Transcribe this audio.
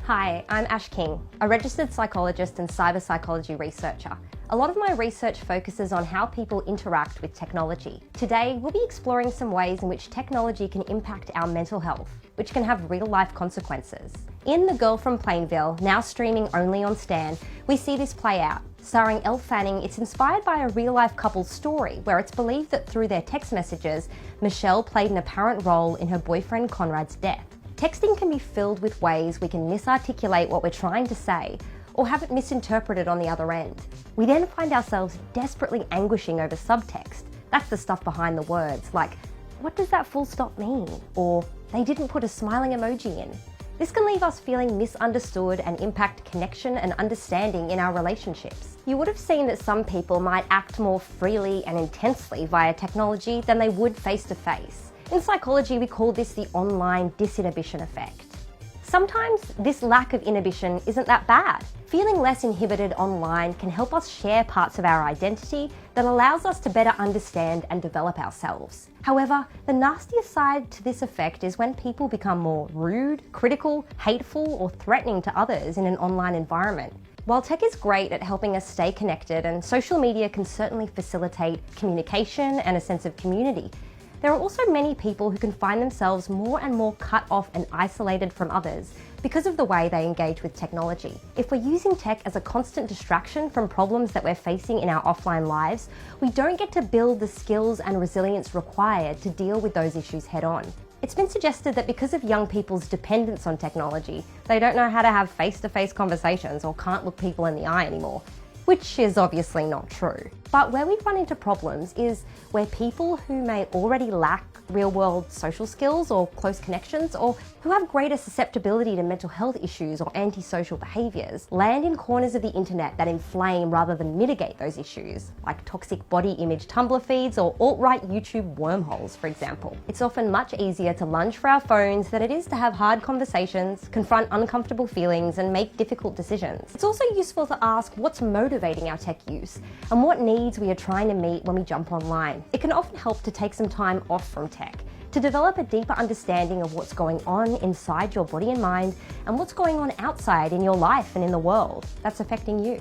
Hi, I'm Ash King, a registered psychologist and cyber psychology researcher. A lot of my research focuses on how people interact with technology. Today, we'll be exploring some ways in which technology can impact our mental health, which can have real-life consequences. In The Girl from Plainville, now streaming only on Stan, we see this play out. Starring Elle Fanning, it's inspired by a real-life couple's story, where it's believed that through their text messages, Michelle played an apparent role in her boyfriend Conrad's death. Texting can be filled with ways we can misarticulate what we're trying to say, or have it misinterpreted on the other end. We then find ourselves desperately anguishing over subtext. That's the stuff behind the words, like, what does that full stop mean? Or, they didn't put a smiling emoji in. This can leave us feeling misunderstood and impact connection and understanding in our relationships. You would have seen that some people might act more freely and intensely via technology than they would face-to-face. In psychology, we call this the online disinhibition effect. Sometimes this lack of inhibition isn't that bad. Feeling less inhibited online can help us share parts of our identity that allows us to better understand and develop ourselves. However, the nastiest side to this effect is when people become more rude, critical, hateful, or threatening to others in an online environment. While tech is great at helping us stay connected, and social media can certainly facilitate communication and a sense of community, there are also many people who can find themselves more and more cut off and isolated from others because of the way they engage with technology. If we're using tech as a constant distraction from problems that we're facing in our offline lives, we don't get to build the skills and resilience required to deal with those issues head on. It's been suggested that because of young people's dependence on technology, they don't know how to have face-to-face conversations or can't look people in the eye anymore, which is obviously not true. But where we run into problems is where people who may already lack real-world social skills or close connections, or who have greater susceptibility to mental health issues or antisocial behaviours, land in corners of the internet that inflame rather than mitigate those issues, like toxic body image Tumblr feeds or alt-right YouTube wormholes, for example. It's often much easier to lunge for our phones than it is to have hard conversations, confront uncomfortable feelings, and make difficult decisions. It's also useful to ask what's motivating our tech use and what needs we are trying to meet when we jump online. It can often help to take some time off from tech, to develop a deeper understanding of what's going on inside your body and mind and what's going on outside in your life and in the world that's affecting you.